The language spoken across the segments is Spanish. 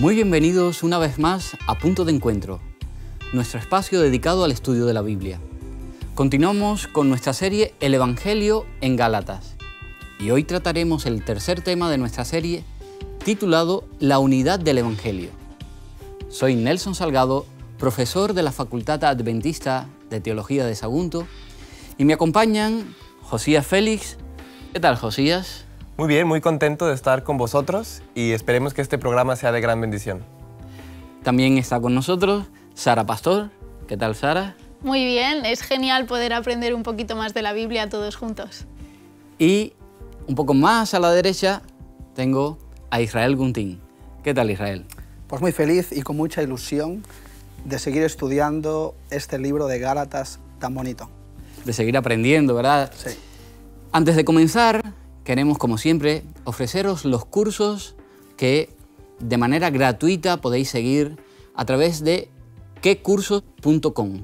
Muy bienvenidos una vez más a Punto de Encuentro, nuestro espacio dedicado al estudio de la Biblia. Continuamos con nuestra serie El Evangelio en Gálatas y hoy trataremos el tercer tema de nuestra serie titulado La unidad del Evangelio. Soy Nelson Salgado, profesor de la Facultad Adventista de Teología de Sagunto y me acompañan Josías Félix. ¿Qué tal, Josías? Muy bien, muy contento de estar con vosotros y esperemos que este programa sea de gran bendición. También está con nosotros Sara Pastor. ¿Qué tal, Sara? Muy bien, es genial poder aprender un poquito más de la Biblia todos juntos. Y un poco más a la derecha tengo a Israel Guntín. ¿Qué tal, Israel? Pues muy feliz y con mucha ilusión de seguir estudiando este libro de Gálatas tan bonito. De seguir aprendiendo, ¿verdad? Sí. Antes de comenzar, queremos, como siempre, ofreceros los cursos que de manera gratuita podéis seguir a través de quecursos.com.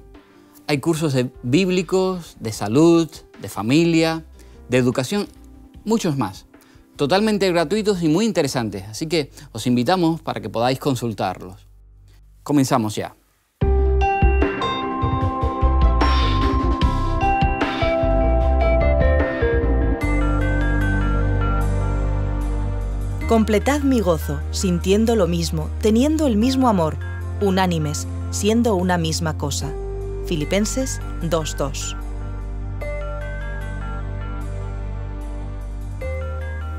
Hay cursos bíblicos, de salud, de familia, de educación, muchos más. Totalmente gratuitos y muy interesantes, así que os invitamos para que podáis consultarlos. Comenzamos ya. Completad mi gozo, sintiendo lo mismo, teniendo el mismo amor, unánimes, siendo una misma cosa. Filipenses 2:2.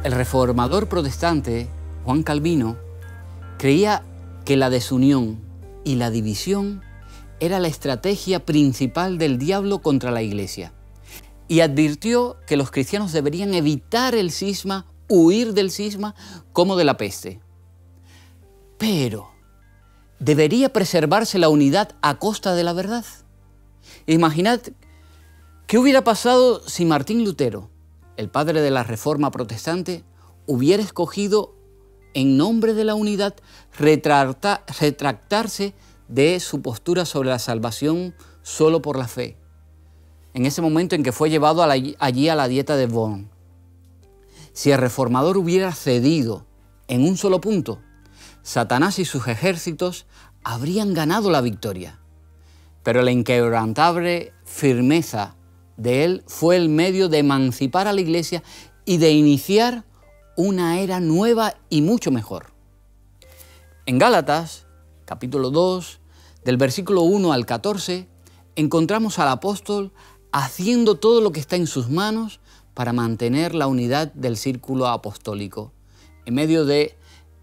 El reformador protestante, Juan Calvino, creía que la desunión y la división era la estrategia principal del diablo contra la Iglesia y advirtió que los cristianos deberían evitar el cisma, huir del cisma como de la peste. Pero, ¿debería preservarse la unidad a costa de la verdad? Imaginad qué hubiera pasado si Martín Lutero, el padre de la Reforma protestante, hubiera escogido, en nombre de la unidad, retractarse de su postura sobre la salvación solo por la fe, en ese momento en que fue llevado allí a la dieta de Worms. Si el reformador hubiera cedido en un solo punto, Satanás y sus ejércitos habrían ganado la victoria. Pero la inquebrantable firmeza de él fue el medio de emancipar a la Iglesia y de iniciar una era nueva y mucho mejor. En Gálatas, capítulo 2, del versículo 1 al 14, encontramos al apóstol haciendo todo lo que está en sus manos para mantener la unidad del círculo apostólico, en medio de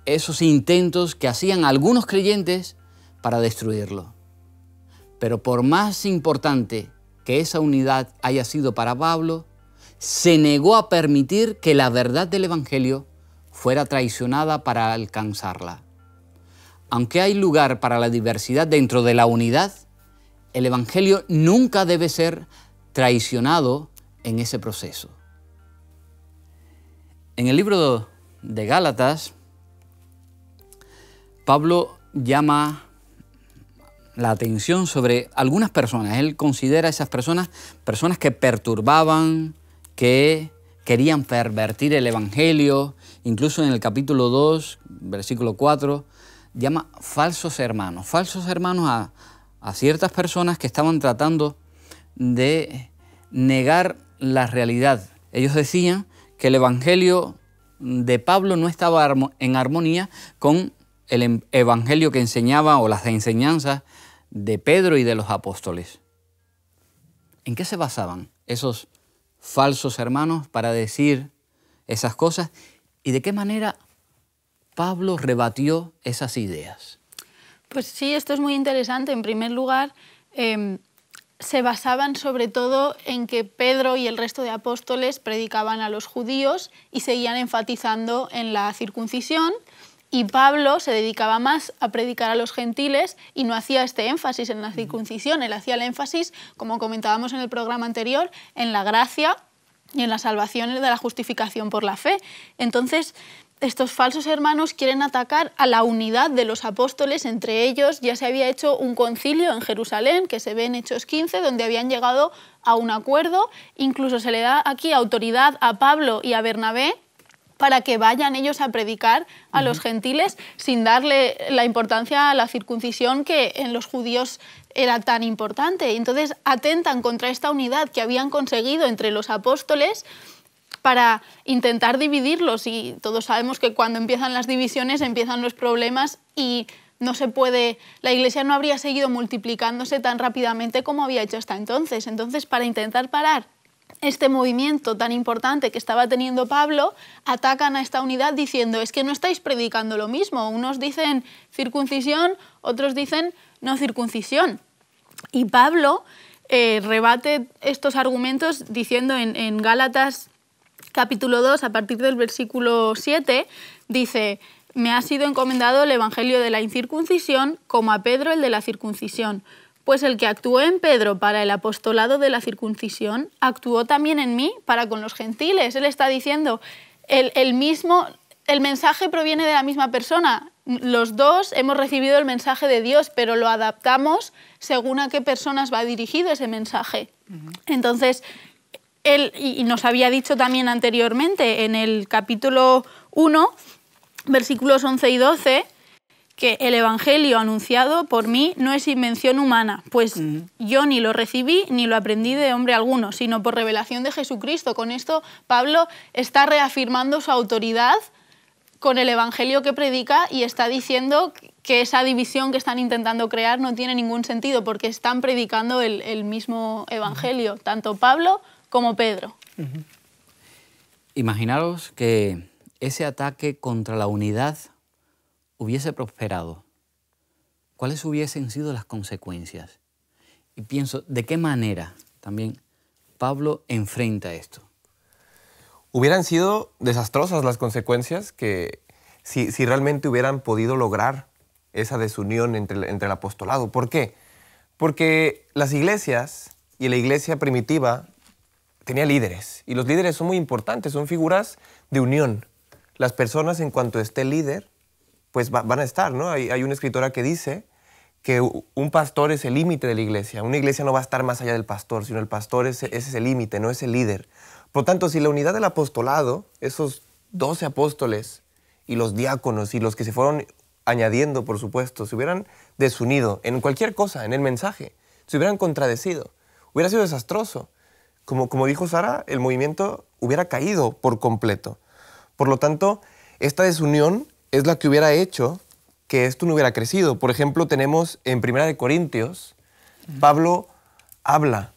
esos intentos que hacían algunos creyentes para destruirlo. Pero por más importante que esa unidad haya sido para Pablo, se negó a permitir que la verdad del Evangelio fuera traicionada para alcanzarla. Aunque hay lugar para la diversidad dentro de la unidad, el Evangelio nunca debe ser traicionado en ese proceso. En el libro de Gálatas, Pablo llama la atención sobre algunas personas. Él considera a esas personas que perturbaban, que querían pervertir el Evangelio. Incluso en el capítulo 2, versículo 4, llama falsos hermanos. Falsos hermanos a ciertas personas que estaban tratando de negar la realidad. Ellos decían que el Evangelio de Pablo no estaba en armonía con el Evangelio que enseñaba o las enseñanzas de Pedro y de los apóstoles. ¿En qué se basaban esos falsos hermanos para decir esas cosas? ¿Y de qué manera Pablo rebatió esas ideas? Pues sí, esto es muy interesante. En primer lugar, se basaban sobre todo en que Pedro y el resto de apóstoles predicaban a los judíos y seguían enfatizando en la circuncisión, y Pablo se dedicaba más a predicar a los gentiles y no hacía este énfasis en la circuncisión. Él hacía el énfasis, como comentábamos en el programa anterior, en la gracia y en la salvación de la justificación por la fe. Entonces, estos falsos hermanos quieren atacar a la unidad de los apóstoles. Entre ellos ya se había hecho un concilio en Jerusalén, que se ve en Hechos 15, donde habían llegado a un acuerdo. Incluso se le da aquí autoridad a Pablo y a Bernabé para que vayan ellos a predicar a los gentiles sin darle la importancia a la circuncisión que en los judíos era tan importante. Entonces atentan contra esta unidad que habían conseguido entre los apóstoles para intentar dividirlos, y todos sabemos que cuando empiezan las divisiones empiezan los problemas y no se puede, la Iglesia no habría seguido multiplicándose tan rápidamente como había hecho hasta entonces. Entonces, para intentar parar este movimiento tan importante que estaba teniendo Pablo, atacan a esta unidad diciendo: es que no estáis predicando lo mismo. Unos dicen circuncisión, otros dicen no circuncisión. Y Pablo rebate estos argumentos diciendo en Gálatas capítulo 2, a partir del versículo 7, dice: me ha sido encomendado el evangelio de la incircuncisión como a Pedro el de la circuncisión. Pues el que actuó en Pedro para el apostolado de la circuncisión, actuó también en mí para con los gentiles. Él está diciendo, el mensaje proviene de la misma persona. Los dos hemos recibido el mensaje de Dios, pero lo adaptamos según a qué personas va dirigido ese mensaje. Entonces, él, y nos había dicho también anteriormente en el capítulo 1, versículos 11 y 12, que el evangelio anunciado por mí no es invención humana, pues yo ni lo recibí ni lo aprendí de hombre alguno, sino por revelación de Jesucristo. Con esto Pablo está reafirmando su autoridad con el evangelio que predica y está diciendo que esa división que están intentando crear no tiene ningún sentido, porque están predicando el mismo evangelio, tanto Pablo como Pedro. Imaginaros que ese ataque contra la unidad hubiese prosperado. ¿Cuáles hubiesen sido las consecuencias? Y pienso, ¿de qué manera también Pablo enfrenta esto? Hubieran sido desastrosas las consecuencias que si realmente hubieran podido lograr esa desunión entre el apostolado. ¿Por qué? Porque las iglesias y la iglesia primitiva tenía líderes, y los líderes son muy importantes, son figuras de unión. Las personas, en cuanto esté el líder, pues van a estar, ¿no? Hay una escritora que dice que un pastor es el límite de la iglesia. Una iglesia no va a estar más allá del pastor, sino el pastor ese es el límite, no es el líder. Por tanto, si la unidad del apostolado, esos 12 apóstoles y los diáconos y los que se fueron añadiendo, por supuesto, se hubieran desunido en cualquier cosa, en el mensaje, se hubieran contradecido, hubiera sido desastroso. Como dijo Sara, el movimiento hubiera caído por completo. Por lo tanto, esta desunión es la que hubiera hecho que esto no hubiera crecido. Por ejemplo, tenemos en 1 Corintios, Pablo habla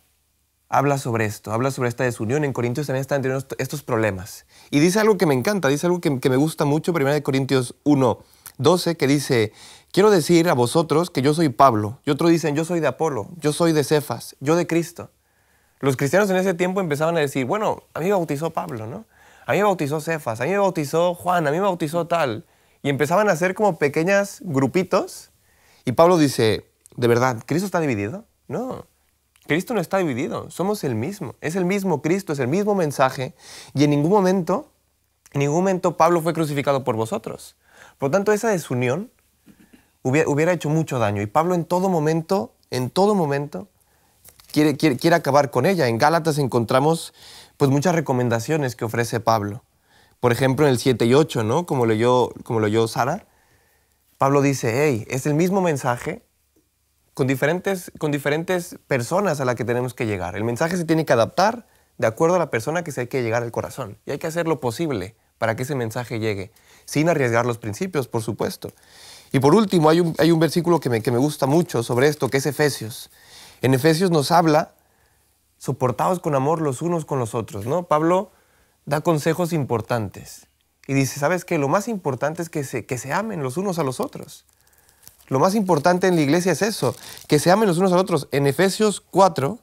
sobre esto, habla sobre esta desunión. En Corintios también están teniendo estos problemas. Y dice algo que me encanta, dice algo que me gusta mucho, 1 Corintios 1:12, que dice: quiero decir a vosotros que yo soy Pablo. Y otros dicen, yo soy de Apolo, yo soy de Cefas, yo de Cristo. Los cristianos en ese tiempo empezaban a decir, bueno, a mí me bautizó Pablo, ¿no? A mí me bautizó Cefas, a mí me bautizó Juan, a mí me bautizó tal. Y empezaban a hacer como pequeños grupitos. Y Pablo dice, ¿de verdad, Cristo está dividido? No, Cristo no está dividido, somos el mismo. Es el mismo Cristo, es el mismo mensaje. Y en ningún momento Pablo fue crucificado por vosotros. Por lo tanto, esa desunión hubiera hecho mucho daño. Y Pablo en todo momento, quiere acabar con ella. En Gálatas encontramos pues muchas recomendaciones que ofrece Pablo. Por ejemplo, en el 7 y 8, ¿no? Como leyó Sara, Pablo dice, hey, es el mismo mensaje con diferentes personas a las que tenemos que llegar. El mensaje se tiene que adaptar de acuerdo a la persona que se hay que llegar al corazón. Y hay que hacer lo posible para que ese mensaje llegue, sin arriesgar los principios, por supuesto. Y por último, hay un versículo que me gusta mucho sobre esto, que es Efesios. En Efesios nos habla, soportaos con amor los unos con los otros, ¿no? Pablo da consejos importantes y dice, ¿sabes qué? Lo más importante es que se amen los unos a los otros. Lo más importante en la iglesia es eso, que se amen los unos a los otros. En Efesios 4,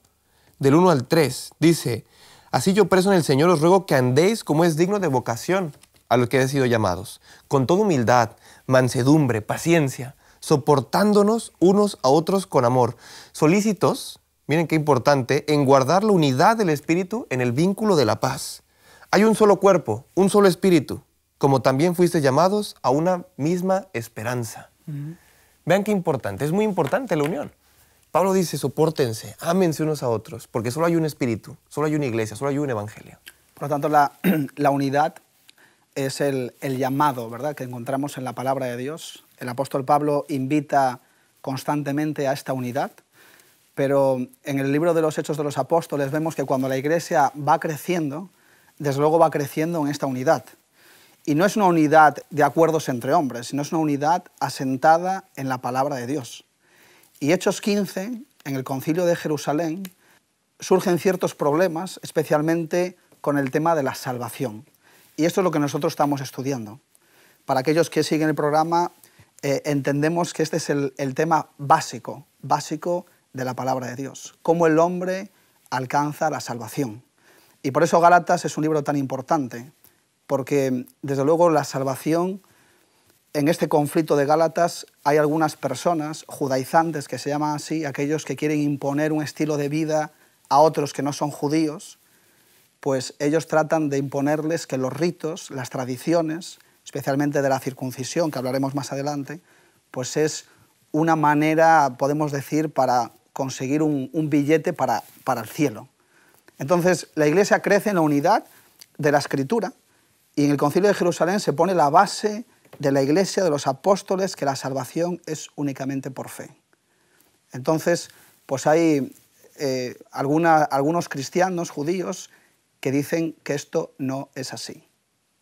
del 1 al 3, dice, así yo preso en el Señor os ruego que andéis como es digno de vocación a los que habéis sido llamados, con toda humildad, mansedumbre, paciencia, soportándonos unos a otros con amor, solícitos, miren qué importante, en guardar la unidad del Espíritu en el vínculo de la paz. Hay un solo cuerpo, un solo espíritu, como también fuisteis llamados a una misma esperanza. Vean qué importante, es muy importante la unión. Pablo dice, sopórtense, ámense unos a otros, porque solo hay un espíritu, solo hay una iglesia, solo hay un evangelio. Por lo tanto, la unidad es el llamado, ¿verdad?, que encontramos en la palabra de Dios. El apóstol Pablo invita constantemente a esta unidad, pero en el libro de los Hechos de los Apóstoles vemos que cuando la Iglesia va creciendo, desde luego va creciendo en esta unidad. Y no es una unidad de acuerdos entre hombres, sino es una unidad asentada en la palabra de Dios. Y Hechos 15, en el Concilio de Jerusalén, surgen ciertos problemas, especialmente con el tema de la salvación. Y esto es lo que nosotros estamos estudiando. Para aquellos que siguen el programa, entendemos que este es el tema básico de la palabra de Dios. Cómo el hombre alcanza la salvación. Y por eso Gálatas es un libro tan importante, porque desde luego la salvación, en este conflicto de Gálatas hay algunas personas judaizantes, que se llaman así, aquellos que quieren imponer un estilo de vida a otros que no son judíos, pues ellos tratan de imponerles que los ritos, las tradiciones, especialmente de la circuncisión, que hablaremos más adelante, pues es una manera, podemos decir, para conseguir un billete para el cielo. Entonces, la Iglesia crece en la unidad de la Escritura, y en el Concilio de Jerusalén se pone la base de la Iglesia, de los apóstoles, que la salvación es únicamente por fe. Entonces, pues hay algunos cristianos judíos que dicen que esto no es así,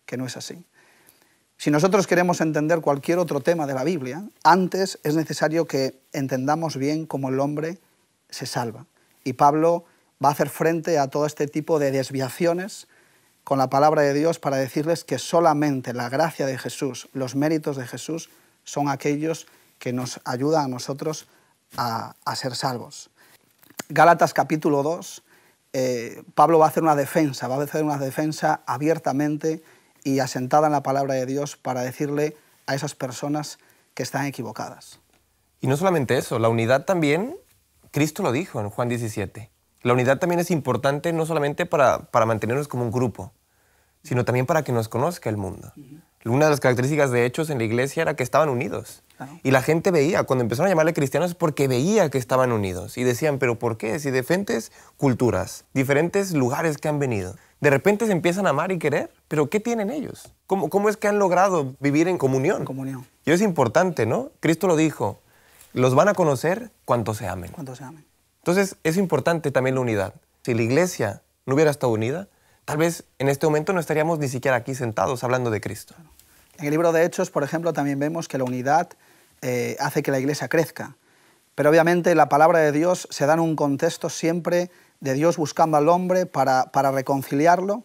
que no es así. Si nosotros queremos entender cualquier otro tema de la Biblia, antes es necesario que entendamos bien cómo el hombre se salva. Y Pablo va a hacer frente a todo este tipo de desviaciones con la palabra de Dios para decirles que solamente la gracia de Jesús, los méritos de Jesús, son aquellos que nos ayudan a nosotros a ser salvos. Gálatas capítulo 2, Pablo va a hacer una defensa abiertamente y asentada en la palabra de Dios para decirle a esas personas que están equivocadas. Y no solamente eso, la unidad también, Cristo lo dijo en Juan 17. La unidad también es importante no solamente para mantenernos como un grupo, sino también para que nos conozca el mundo. Una de las características de Hechos en la iglesia era que estaban unidos. Claro. Y la gente veía, cuando empezaron a llamarle cristianos, porque veía que estaban unidos. Y decían, ¿pero por qué? Si diferentes culturas, diferentes lugares que han venido, de repente se empiezan a amar y querer, ¿pero qué tienen ellos? ¿Cómo es que han logrado vivir en comunión? Y es importante, ¿no? Cristo lo dijo, los van a conocer cuanto se amen. Entonces, es importante también la unidad. Si la iglesia no hubiera estado unida, tal vez en este momento no estaríamos ni siquiera aquí sentados hablando de Cristo. En el libro de Hechos, por ejemplo, también vemos que la unidad hace que la iglesia crezca. Pero obviamente la palabra de Dios se da en un contexto siempre de Dios buscando al hombre para reconciliarlo,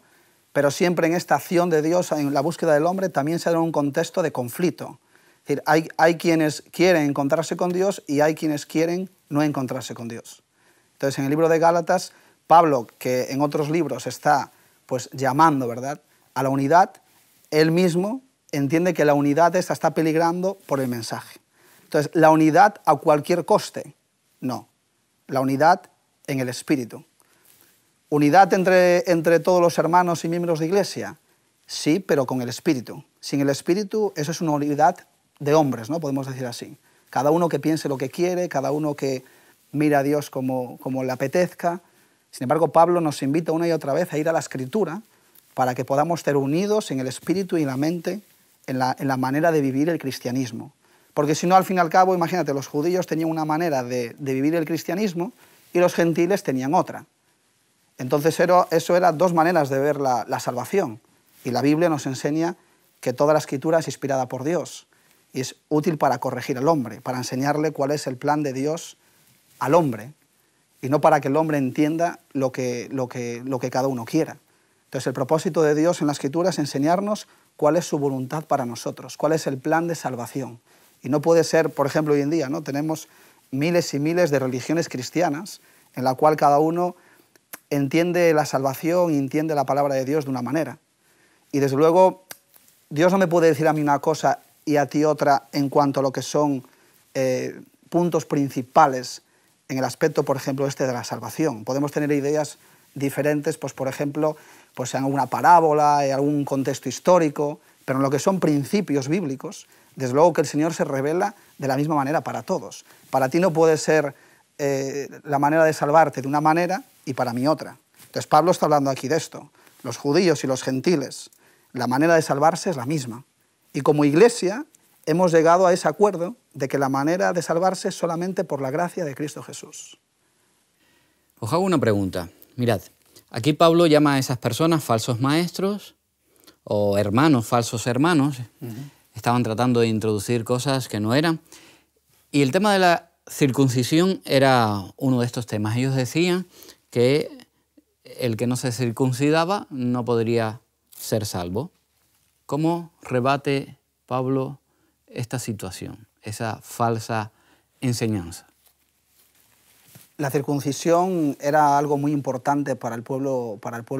pero siempre en esta acción de Dios, en la búsqueda del hombre, también se da en un contexto de conflicto. Es decir, hay quienes quieren encontrarse con Dios y hay quienes quieren no encontrarse con Dios. Entonces, en el libro de Gálatas, Pablo, que en otros libros está pues llamando, ¿verdad?, a la unidad, él mismo entiende que la unidad está peligrando por el mensaje. Entonces, la unidad a cualquier coste, no. La unidad en el espíritu. ¿Unidad entre todos los hermanos y miembros de iglesia? Sí, pero con el espíritu. Sin el espíritu, eso es una unidad de hombres, ¿no? Podemos decir así. Cada uno que piense lo que quiere, cada uno que mira a Dios como le apetezca. Sin embargo, Pablo nos invita una y otra vez a ir a la Escritura para que podamos estar unidos en el espíritu y en la mente, en la manera de vivir el cristianismo. Porque si no, al fin y al cabo, imagínate, los judíos tenían una manera de vivir el cristianismo y los gentiles tenían otra. Entonces eso era dos maneras de ver la salvación. Y la Biblia nos enseña que toda la Escritura es inspirada por Dios y es útil para corregir al hombre, para enseñarle cuál es el plan de Dios al hombre, y no para que el hombre entienda lo que cada uno quiera. Entonces, el propósito de Dios en la Escritura es enseñarnos cuál es su voluntad para nosotros, cuál es el plan de salvación. Y no puede ser, por ejemplo, hoy en día, ¿no? Tenemos miles y miles de religiones cristianas en la cual cada uno entiende la salvación y entiende la palabra de Dios de una manera. Y desde luego, Dios no me puede decir a mí una cosa y a ti otra en cuanto a lo que son puntos principales en el aspecto, por ejemplo, de la salvación. Podemos tener ideas diferentes, pues, por ejemplo, pues, en alguna parábola, en algún contexto histórico, pero en lo que son principios bíblicos, desde luego que el Señor se revela de la misma manera para todos. Para ti no puede ser la manera de salvarte de una manera y para mí otra. Entonces Pablo está hablando aquí de esto. Los judíos y los gentiles La manera de salvarse es la misma. Y como Iglesia hemos llegado a ese acuerdo de que la manera de salvarse es solamente por la gracia de Cristo Jesús. Os hago una pregunta. Mirad, aquí Pablo llama a esas personas falsos maestros o hermanos, falsos hermanos. Estaban tratando de introducir cosas que no eran. Y el tema de la circuncisión era uno de estos temas. Ellos decían que el que no se circuncidaba no podría ser salvo. ¿Cómo rebate Pablo esta situación, esa falsa enseñanza? La circuncisión era algo muy importante para el pueblo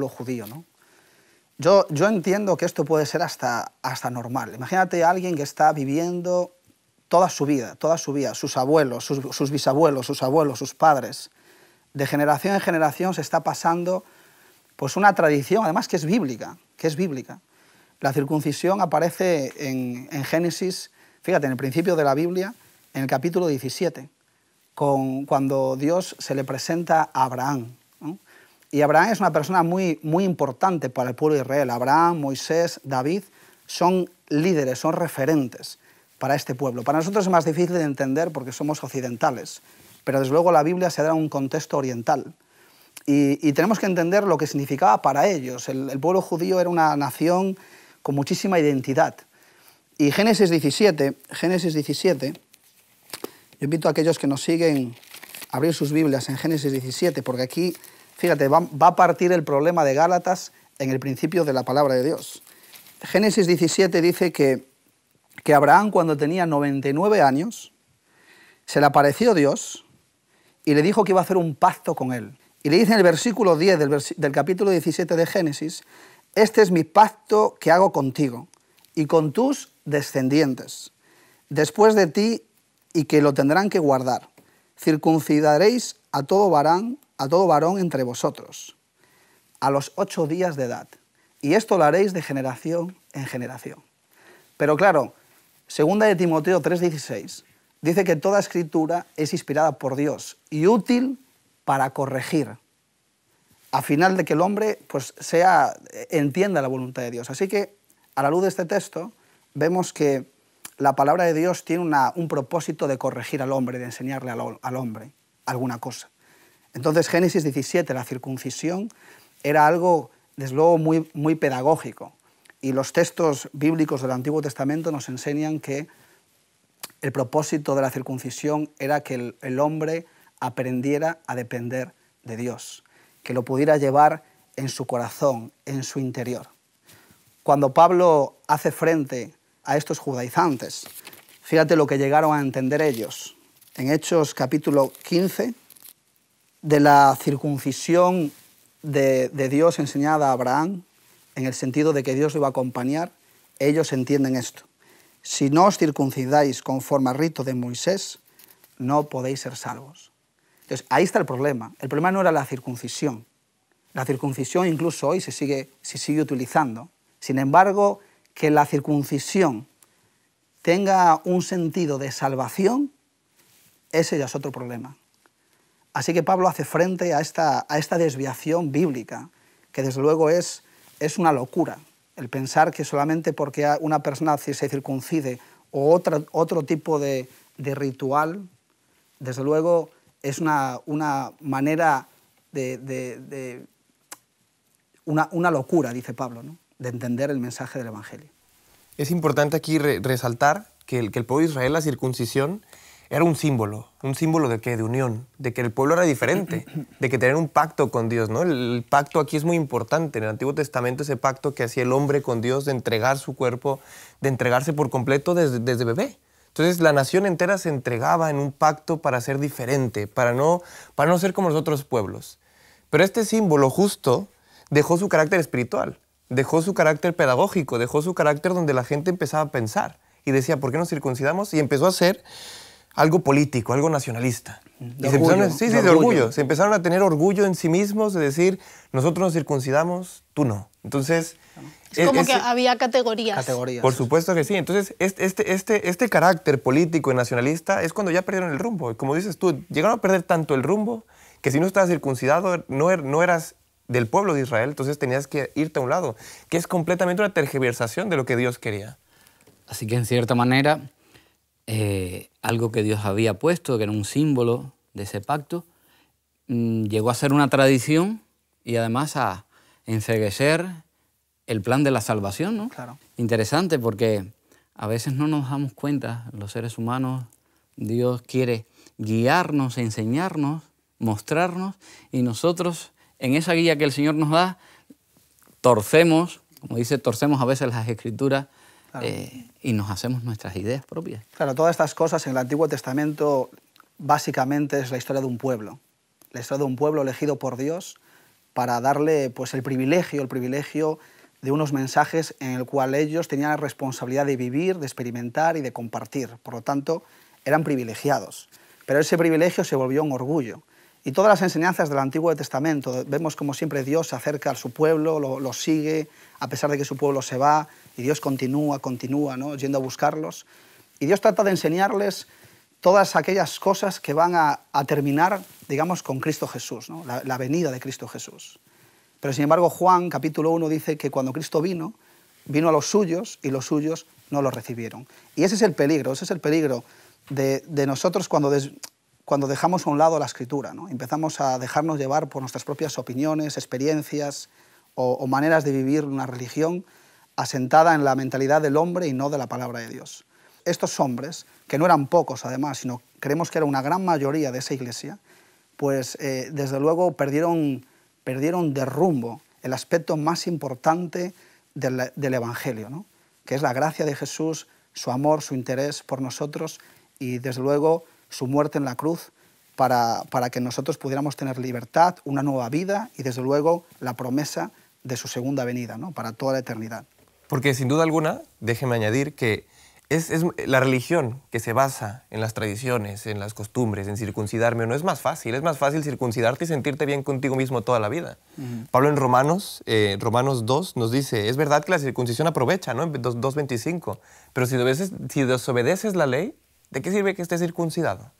judío, ¿no? Yo entiendo que esto puede ser hasta normal. Imagínate a alguien que está viviendo toda su vida, sus abuelos, sus bisabuelos, sus abuelos, sus padres. De generación en generación se está pasando pues una tradición, además que es bíblica. La circuncisión aparece en Génesis, fíjate, en el principio de la Biblia, en el capítulo 17, cuando Dios se le presenta a Abraham, ¿no? Y Abraham es una persona muy importante para el pueblo de Israel. Abraham, Moisés, David son líderes, son referentes para este pueblo. Para nosotros es más difícil de entender porque somos occidentales, pero desde luego la Biblia se da en un contexto oriental. Y tenemos que entender lo que significaba para ellos. El pueblo judío era una nación con muchísima identidad. Y Génesis 17, yo invito a aquellos que nos siguen a abrir sus Biblias en Génesis 17, porque aquí, fíjate, va a partir el problema de Gálatas en el principio de la palabra de Dios. Génesis 17 dice que Abraham, cuando tenía 99 años, se le apareció Dios y le dijo que iba a hacer un pacto con él. Y le dice en el versículo 10 del capítulo 17 de Génesis: este es mi pacto que hago contigo y con tus descendientes después de ti, y que lo tendrán que guardar. Circuncidaréis a todo varón entre vosotros a los 8 días de edad, y esto lo haréis de generación en generación. Pero claro, 2 de Timoteo 3:16 dice que toda escritura es inspirada por Dios y útil para corregir, a final de que el hombre pues entienda la voluntad de Dios. Así que, a la luz de este texto, vemos que la palabra de Dios tiene un propósito de corregir al hombre, de enseñarle al hombre alguna cosa. Entonces, Génesis 17, la circuncisión, era algo, desde luego, muy pedagógico. Y los textos bíblicos del Antiguo Testamento nos enseñan que el propósito de la circuncisión era que el hombre aprendiera a depender de Dios, que lo pudiera llevar en su corazón, en su interior. Cuando Pablo hace frente a estos judaizantes, fíjate lo que llegaron a entender ellos. En Hechos capítulo 15, de la circuncisión de Dios enseñada a Abraham, en el sentido de que Dios lo iba a acompañar, ellos entienden esto: si no os circuncidáis conforme al rito de Moisés, no podéis ser salvos. Entonces, ahí está el problema. El problema no era la circuncisión. La circuncisión incluso hoy se sigue utilizando. Sin embargo, que la circuncisión tenga un sentido de salvación, ese ya es otro problema. Así que Pablo hace frente a esta desviación bíblica, que desde luego es una locura. El pensar que solamente porque una persona se circuncide o otro tipo de ritual, desde luego es una manera una locura, dice Pablo, ¿no?, de entender el mensaje del Evangelio. Es importante aquí resaltar que el pueblo de Israel, la circuncisión, era un símbolo de qué, de unión, de que el pueblo era diferente, de que tener un pacto con Dios, ¿no? El pacto aquí es muy importante. En el Antiguo Testamento, ese pacto que hacía el hombre con Dios de entregar su cuerpo, de entregarse por completo desde bebé. Entonces la nación entera se entregaba en un pacto para ser diferente, para no ser como los otros pueblos. Pero este símbolo justo dejó su carácter espiritual, dejó su carácter pedagógico, dejó su carácter donde la gente empezaba a pensar y decía, ¿por qué nos circuncidamos? Y empezó a ser algo político, algo nacionalista. De orgullo. Se empezaron a tener orgullo en sí mismos de decir, nosotros nos circuncidamos, tú no. Entonces, es como que había categorías. Por supuesto que sí. Entonces, este carácter político y nacionalista es cuando ya perdieron el rumbo. Como dices tú, llegaron a perder tanto el rumbo que si no estabas circuncidado no eras del pueblo de Israel, entonces tenías que irte a un lado, que es completamente una tergiversación de lo que Dios quería. Así que en cierta manera, algo que Dios había puesto, que era un símbolo de ese pacto, llegó a ser una tradición y además a enceguecer el plan de la salvación, ¿no? Claro. Interesante, porque a veces no nos damos cuenta, los seres humanos, Dios quiere guiarnos, enseñarnos, mostrarnos, y nosotros en esa guía que el Señor nos da, torcemos, como dice, torcemos a veces las Escrituras, Claro. Y nos hacemos nuestras ideas propias. Claro, todas estas cosas en el Antiguo Testamento básicamente es la historia de un pueblo. La historia de un pueblo elegido por Dios para darle pues, el privilegio de unos mensajes en el cual ellos tenían la responsabilidad de vivir, de experimentar y de compartir. Por lo tanto, eran privilegiados. Pero ese privilegio se volvió un orgullo. Y todas las enseñanzas del Antiguo Testamento, vemos como siempre Dios se acerca a su pueblo, lo sigue, a pesar de que su pueblo se va, y Dios continúa, ¿no? Yendo a buscarlos. Y Dios trata de enseñarles todas aquellas cosas que van a terminar, digamos, con Cristo Jesús, ¿no? La venida de Cristo Jesús. Pero sin embargo, Juan, capítulo 1, dice que cuando Cristo vino a los suyos y los suyos no lo recibieron. Y ese es el peligro de nosotros cuando dejamos a un lado la Escritura, ¿no? Empezamos a dejarnos llevar por nuestras propias opiniones, experiencias o maneras de vivir una religión asentada en la mentalidad del hombre y no de la palabra de Dios. Estos hombres, que no eran pocos además, sino creemos que era una gran mayoría de esa iglesia, pues desde luego perdieron de rumbo el aspecto más importante del Evangelio, ¿no? Que es la gracia de Jesús, su amor, su interés por nosotros y desde luego su muerte en la cruz para que nosotros pudiéramos tener libertad, una nueva vida y desde luego la promesa de su segunda venida, ¿no? Para toda la eternidad. Porque sin duda alguna, déjeme añadir que es la religión que se basa en las tradiciones, en las costumbres, en circuncidarme o no, es más fácil circuncidarte y sentirte bien contigo mismo toda la vida. Pablo en Romanos 2 nos dice, es verdad que la circuncisión aprovecha, ¿no? En 2:25, pero si desobedeces la ley, ¿de qué sirve que estés circuncidado?